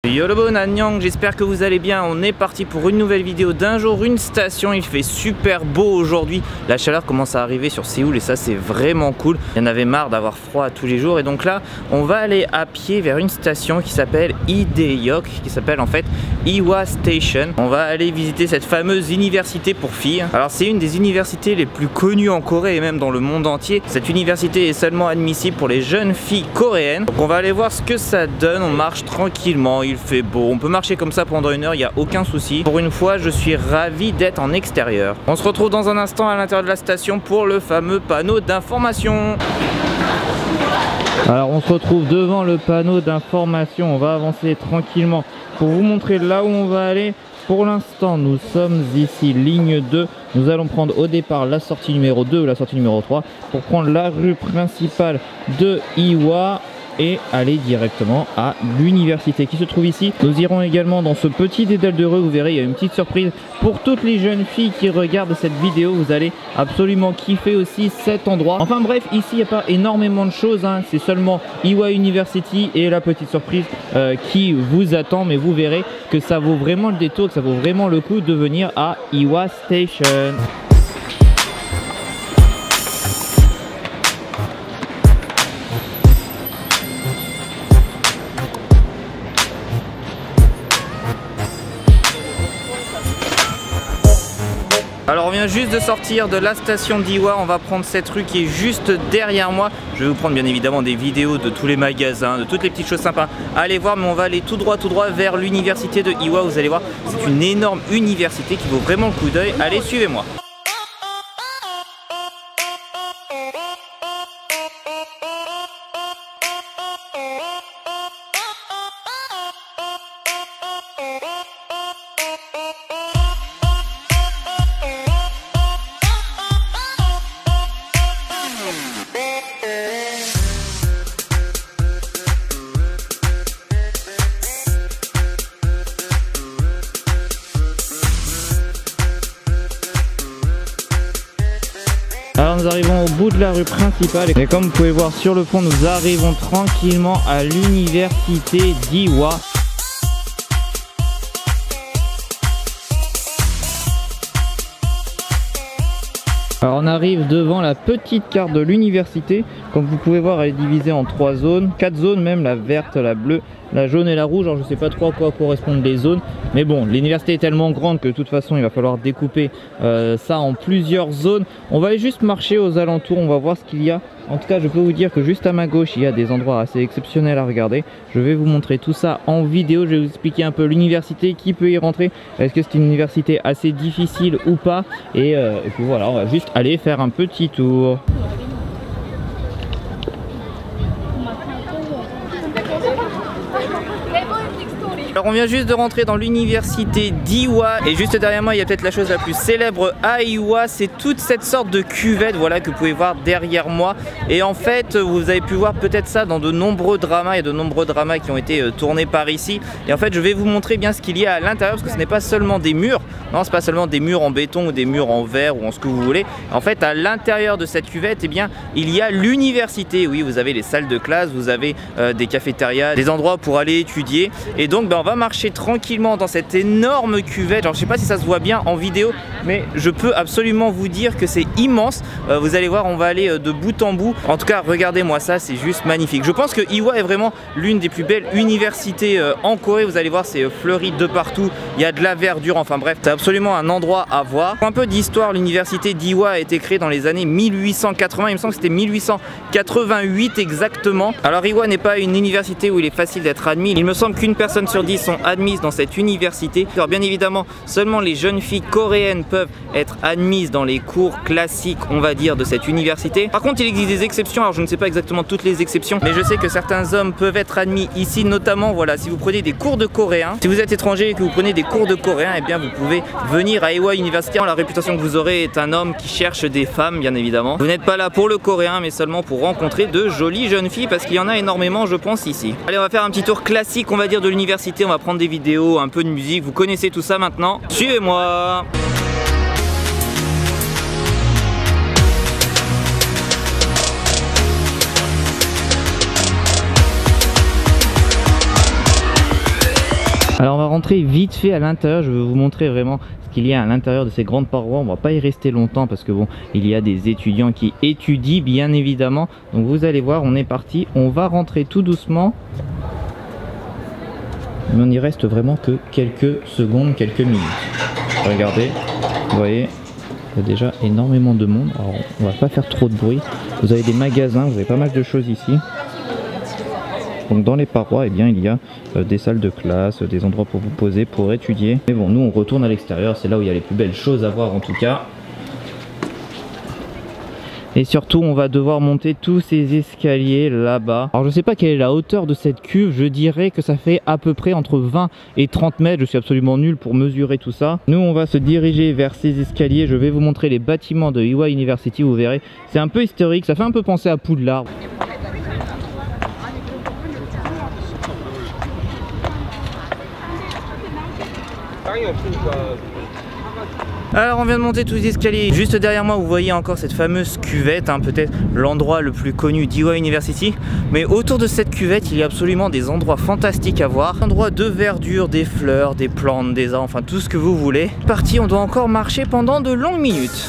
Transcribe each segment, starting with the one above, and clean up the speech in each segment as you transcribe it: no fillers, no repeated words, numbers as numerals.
Yo le bon Annyeong, j'espère que vous allez bien. On est parti pour une nouvelle vidéo d'un jour, une station. Il fait super beau aujourd'hui. La chaleur commence à arriver sur Séoul et ça c'est vraiment cool. Il y en avait marre d'avoir froid tous les jours et donc là on va aller à pied vers une station qui s'appelle Itaewon, qui s'appelle en fait Iwa Station. On va aller visiter cette fameuse université pour filles. Alors c'est une des universités les plus connues en Corée et même dans le monde entier. Cette université est seulement admissible pour les jeunes filles coréennes. Donc on va aller voir ce que ça donne. On marche tranquillement, il fait beau, on peut marcher comme ça pendant une heure, il n'y a aucun souci. Pour une fois je suis ravi d'être en extérieur. On se retrouve dans un instant à l'intérieur de la station pour le fameux panneau d'information. Alors on se retrouve devant le panneau d'information, on va avancer tranquillement pour vous montrer là où on va aller. Pour l'instant nous sommes ici ligne 2, nous allons prendre au départ la sortie numéro 2 ou la sortie numéro 3 pour prendre la rue principale de Iwa et aller directement à l'université qui se trouve ici. Nous irons également dans ce petit dédale de rue, vous verrez il y a une petite surprise pour toutes les jeunes filles qui regardent cette vidéo, vous allez absolument kiffer aussi cet endroit. Enfin bref, ici il n'y a pas énormément de choses, hein. C'est seulement Iwa University et la petite surprise qui vous attend, mais vous verrez que ça vaut vraiment le détour, que ça vaut vraiment le coup de venir à Iwa Station. Alors on vient juste de sortir de la station d'Iwa, on va prendre cette rue qui est juste derrière moi. Je vais vous prendre bien évidemment des vidéos de tous les magasins, de toutes les petites choses sympas à aller voir, mais on va aller tout droit vers l'université de Iwa. Vous allez voir, c'est une énorme université qui vaut vraiment le coup d'œil. Allez, suivez-moi. Alors nous arrivons au bout de la rue principale et comme vous pouvez voir sur le fond, nous arrivons tranquillement à l'université d'Iwa. Alors on arrive devant la petite carte de l'université. Comme vous pouvez voir, elle est divisée en 3 zones, 4 zones même, la verte, la bleue, la jaune et la rouge. Alors je sais pas trop à quoi correspondent les zones, mais bon, l'université est tellement grande que de toute façon il va falloir découper ça en plusieurs zones. On va aller juste marcher aux alentours, on va voir ce qu'il y a. En tout cas je peux vous dire que juste à ma gauche il y a des endroits assez exceptionnels à regarder. Je vais vous montrer tout ça en vidéo, je vais vous expliquer un peu l'université, qui peut y rentrer, est-ce que c'est une université assez difficile ou pas, et puis voilà, on va juste aller faire un petit tour. Alors on vient juste de rentrer dans l'université d'Iwa et juste derrière moi il y a peut-être la chose la plus célèbre à Iwa, c'est toute cette sorte de cuvette, voilà, que vous pouvez voir derrière moi. Et en fait vous avez pu voir peut-être ça dans de nombreux dramas, il y a de nombreux dramas qui ont été tournés par ici. Et en fait je vais vous montrer bien ce qu'il y a à l'intérieur, parce que ce n'est pas seulement des murs, non c'est pas seulement des murs en béton ou des murs en verre ou en ce que vous voulez. En fait à l'intérieur de cette cuvette, eh bien il y a l'université. Oui, vous avez les salles de classe, vous avez des cafétérias, des endroits pour aller étudier. Et donc on va marcher tranquillement dans cette énorme cuvette. Alors je sais pas si ça se voit bien en vidéo, mais je peux absolument vous dire que c'est immense. Vous allez voir, on va aller de bout en bout. En tout cas regardez-moi ça, c'est juste magnifique. Je pense que Iwa est vraiment l'une des plus belles universités en Corée. Vous allez voir, c'est fleuri de partout, il y a de la verdure, enfin bref, c'est absolument un endroit à voir. Pour un peu d'histoire, l'université d'Iwa a été créée dans les années 1880, il me semble que c'était 1888 exactement. Alors Iwa n'est pas une université où il est facile d'être admis, il me semble qu'une personne sur 10 sont admises dans cette université. Alors bien évidemment, seulement les jeunes filles coréennes peuvent être admises dans les cours classiques, on va dire, de cette université. Par contre, il existe des exceptions, alors je ne sais pas exactement toutes les exceptions, mais je sais que certains hommes peuvent être admis ici, notamment, voilà, si vous prenez des cours de coréen. Si vous êtes étranger et que vous prenez des cours de coréen, eh bien vous pouvez venir à Iwa University. La réputation que vous aurez est un homme qui cherche des femmes, bien évidemment. Vous n'êtes pas là pour le coréen, mais seulement pour rencontrer de jolies jeunes filles, parce qu'il y en a énormément, je pense, ici. Allez, on va faire un petit tour classique, on va dire, de l'université. On va prendre des vidéos, un peu de musique, vous connaissez tout ça maintenant. Suivez-moi. Alors on va rentrer vite fait à l'intérieur, je vais vous montrer vraiment ce qu'il y a à l'intérieur de ces grandes parois. On va pas y rester longtemps parce que bon, il y a des étudiants qui étudient bien évidemment. Donc vous allez voir, on est parti, on va rentrer tout doucement. Mais on n'y reste vraiment que quelques secondes, quelques minutes. Regardez, vous voyez, il y a déjà énormément de monde. Alors on va pas faire trop de bruit. Vous avez des magasins, vous avez pas mal de choses ici. Donc dans les parois, eh bien, il y a des salles de classe, des endroits pour vous poser, pour étudier. Mais bon, nous on retourne à l'extérieur, c'est là où il y a les plus belles choses à voir en tout cas. Et surtout, on va devoir monter tous ces escaliers là-bas. Alors je sais pas quelle est la hauteur de cette cuve, je dirais que ça fait à peu près entre 20 et 30 mètres. Je suis absolument nul pour mesurer tout ça. Nous on va se diriger vers ces escaliers, je vais vous montrer les bâtiments de Iowa University, vous verrez. C'est un peu historique, ça fait un peu penser à Poudlard. Alors on vient de monter tous les escaliers. Juste derrière moi vous voyez encore cette fameuse cuvette, hein, peut-être l'endroit le plus connu d'Iowa University. Mais autour de cette cuvette il y a absolument des endroits fantastiques à voir. Endroits de verdure, des fleurs, des plantes, des arbres, enfin tout ce que vous voulez. Parti, on doit encore marcher pendant de longues minutes.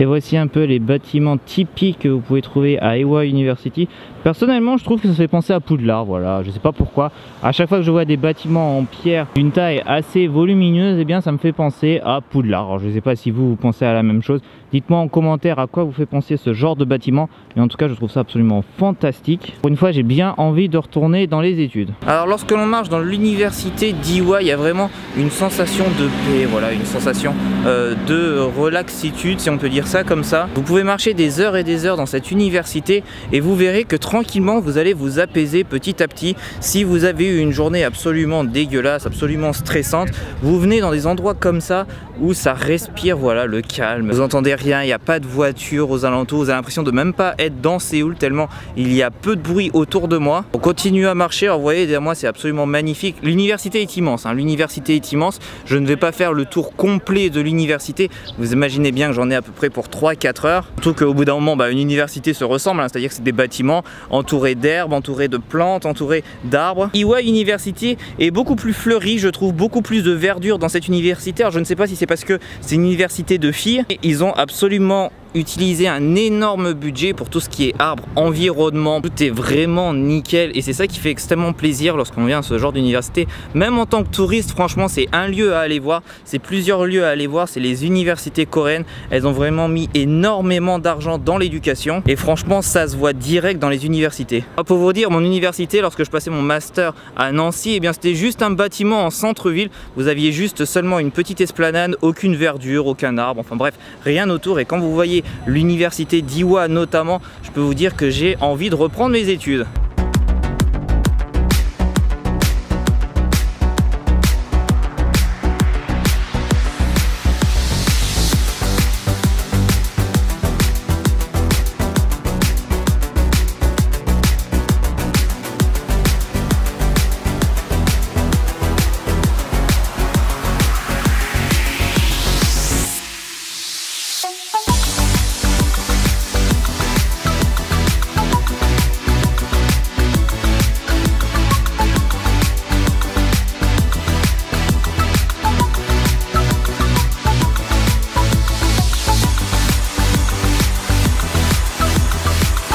Et voici un peu les bâtiments typiques que vous pouvez trouver à Iowa University. Personnellement, je trouve que ça fait penser à Poudlard, voilà, je sais pas pourquoi. À chaque fois que je vois des bâtiments en pierre d'une taille assez volumineuse, eh bien ça me fait penser à Poudlard. Alors je sais pas si vous pensez à la même chose. Dites-moi en commentaire à quoi vous fait penser ce genre de bâtiment. Mais en tout cas, je trouve ça absolument fantastique. Pour une fois, j'ai bien envie de retourner dans les études. Alors lorsque l'on marche dans l'université d'Iowa, il y a vraiment une sensation de paix, voilà, une sensation de relaxitude, si on peut dire ça comme ça. Vous pouvez marcher des heures et des heures dans cette université et vous verrez que tranquillement vous allez vous apaiser petit à petit. Si vous avez eu une journée absolument dégueulasse, absolument stressante, vous venez dans des endroits comme ça où ça respire, voilà, le calme. Vous entendez rien, il n'y a pas de voiture aux alentours, vous avez l'impression de même pas être dans Séoul tellement il y a peu de bruit autour de moi. On continue à marcher, alors vous voyez derrière moi c'est absolument magnifique. L'université est immense, hein, l'université est immense. Je ne vais pas faire le tour complet de l'université, vous imaginez bien que j'en ai à peu près pour 3-4 heures. Surtout qu'au bout d'un moment, une université se ressemble, hein, c'est-à-dire que c'est des bâtiments entourés d'herbes, entourés de plantes, entourés d'arbres. Iowa University est beaucoup plus fleurie, je trouve beaucoup plus de verdure dans cette université. Alors je ne sais pas si c'est parce que c'est une université de filles, et ils ont absolument utiliser un énorme budget pour tout ce qui est arbres, environnement, tout est vraiment nickel et c'est ça qui fait extrêmement plaisir lorsqu'on vient à ce genre d'université. Même en tant que touriste, franchement c'est un lieu à aller voir, c'est plusieurs lieux à aller voir, c'est les universités coréennes. Elles ont vraiment mis énormément d'argent dans l'éducation et franchement ça se voit direct dans les universités. Pour vous dire, mon université, lorsque je passais mon master à Nancy, eh bien c'était juste un bâtiment en centre-ville, vous aviez juste seulement une petite esplanade, aucune verdure, aucun arbre, enfin bref, rien autour. Et quand vous voyez l'université d'Iowa notamment, je peux vous dire que j'ai envie de reprendre mes études.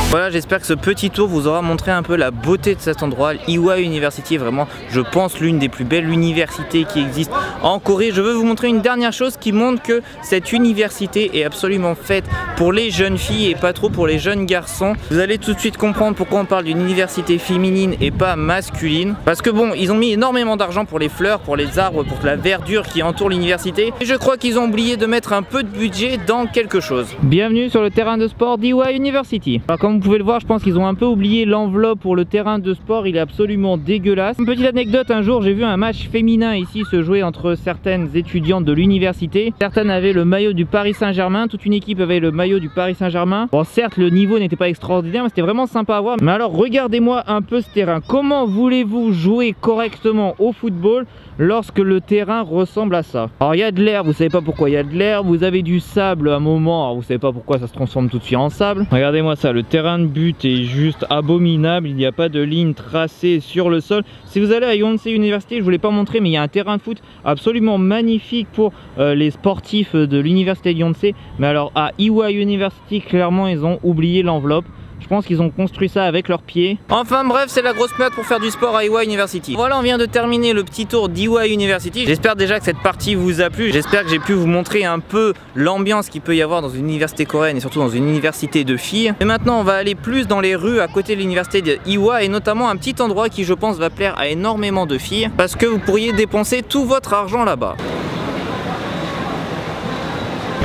Voilà, j'espère que ce petit tour vous aura montré un peu la beauté de cet endroit. Iowa University est vraiment, je pense, l'une des plus belles universités qui existent en Corée. Je veux vous montrer une dernière chose qui montre que cette université est absolument faite pour les jeunes filles et pas trop pour les jeunes garçons. Vous allez tout de suite comprendre pourquoi on parle d'une université féminine et pas masculine. Parce que bon, ils ont mis énormément d'argent pour les fleurs, pour les arbres, pour la verdure qui entoure l'université. Et je crois qu'ils ont oublié de mettre un peu de budget dans quelque chose. Bienvenue sur le terrain de sport d'Iowa University. Alors comme vous pouvez le voir, je pense qu'ils ont un peu oublié l'enveloppe pour le terrain de sport, il est absolument dégueulasse. Une petite anecdote, un jour j'ai vu un match féminin ici se jouer entre certaines étudiantes de l'université. Certaines avaient le maillot du Paris Saint-Germain, toute une équipe avait le maillot du Paris Saint-Germain. Bon, certes le niveau n'était pas extraordinaire, mais c'était vraiment sympa à voir. Mais alors regardez-moi un peu ce terrain. Comment voulez-vous jouer correctement au football lorsque le terrain ressemble à ça? Alors il y a de l'herbe, vous savez pas pourquoi il y a de l'herbe, vous avez du sable à un moment, alors vous savez pas pourquoi ça se transforme tout de suite en sable. Regardez-moi ça, le terrain de but est juste abominable, il n'y a pas de ligne tracée sur le sol. Si vous allez à Yonsei University, je vous l'ai pas montré, mais il y a un terrain de foot absolument magnifique pour les sportifs de l'université de Yonsei. Mais alors à Ewha University, clairement ils ont oublié l'enveloppe. Je pense qu'ils ont construit ça avec leurs pieds. Enfin bref, c'est la grosse plate pour faire du sport à Ewha University. Voilà, on vient de terminer le petit tour d'Ewha University. J'espère déjà que cette partie vous a plu. J'espère que j'ai pu vous montrer un peu l'ambiance qu'il peut y avoir dans une université coréenne et surtout dans une université de filles. Et maintenant, on va aller plus dans les rues à côté de l'université d'Ewha et notamment un petit endroit qui, je pense, va plaire à énormément de filles parce que vous pourriez dépenser tout votre argent là-bas.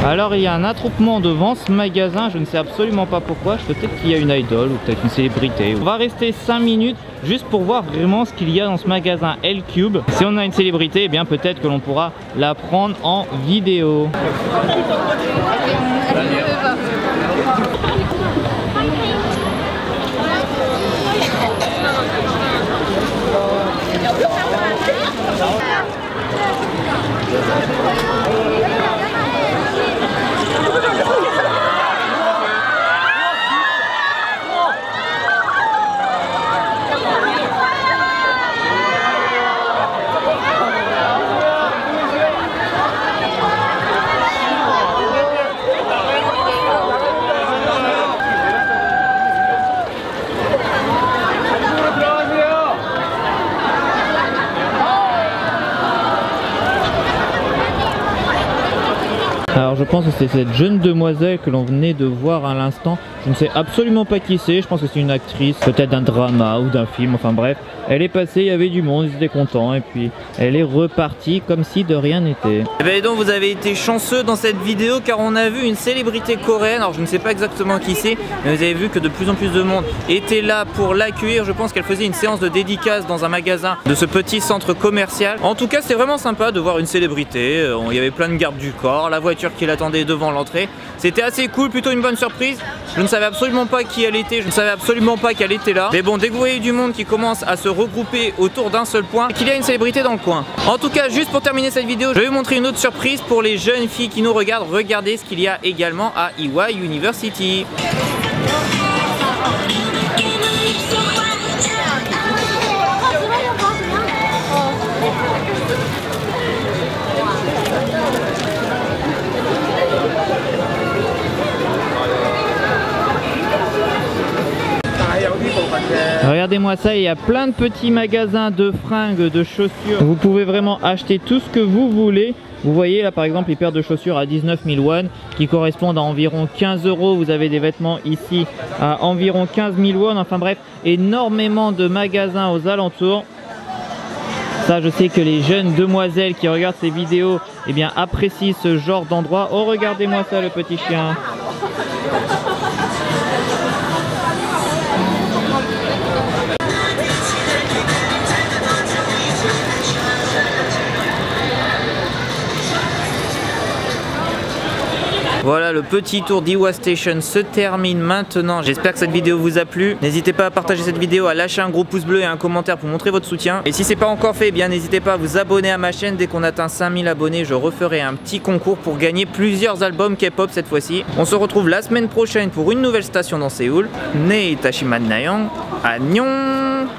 Alors il y a un attroupement devant ce magasin, je ne sais absolument pas pourquoi, peut-être qu'il y a une idole ou peut-être une célébrité. On va rester 5 minutes juste pour voir vraiment ce qu'il y a dans ce magasin L-Cube. Si on a une célébrité, eh bien peut-être que l'on pourra la prendre en vidéo. Alors je pense que c'est cette jeune demoiselle que l'on venait de voir à l'instant. Je ne sais absolument pas qui c'est, je pense que c'est une actrice, peut-être d'un drama ou d'un film, enfin bref. Elle est passée, il y avait du monde, ils étaient contents et puis elle est repartie comme si de rien n'était. Et bien donc vous avez été chanceux dans cette vidéo car on a vu une célébrité coréenne, alors je ne sais pas exactement qui c'est, mais vous avez vu que de plus en plus de monde était là pour l'accueillir. Je pense qu'elle faisait une séance de dédicace dans un magasin de ce petit centre commercial. En tout cas c'est vraiment sympa de voir une célébrité, il y avait plein de gardes du corps, la voiture qui l'attendait devant l'entrée. C'était assez cool, plutôt une bonne surprise. Je ne savais absolument pas qui elle était, je ne savais absolument pas qu'elle était là. Mais bon, dès que vous voyez du monde qui commence à se regrouper autour d'un seul point, qu'il y a une célébrité dans le coin. En tout cas, juste pour terminer cette vidéo, je vais vous montrer une autre surprise pour les jeunes filles qui nous regardent. Regardez ce qu'il y a également à Ewha University. Regardez-moi ça, il y a plein de petits magasins de fringues, de chaussures. Vous pouvez vraiment acheter tout ce que vous voulez. Vous voyez là par exemple les paires de chaussures à 19 000 won qui correspondent à environ 15 €. Vous avez des vêtements ici à environ 15 000 won. Enfin bref, énormément de magasins aux alentours. Ça, je sais que les jeunes demoiselles qui regardent ces vidéos eh bien, apprécient ce genre d'endroit. Oh, regardez-moi ça, le petit chien. Voilà, le petit tour d'Ewha Station se termine maintenant. J'espère que cette vidéo vous a plu. N'hésitez pas à partager cette vidéo, à lâcher un gros pouce bleu et un commentaire pour montrer votre soutien. Et si c'est pas encore fait, eh bien n'hésitez pas à vous abonner à ma chaîne. Dès qu'on atteint 5000 abonnés, je referai un petit concours pour gagner plusieurs albums K-pop cette fois-ci. On se retrouve la semaine prochaine pour une nouvelle station dans Séoul. Ne tashiman nayong. Annyeong.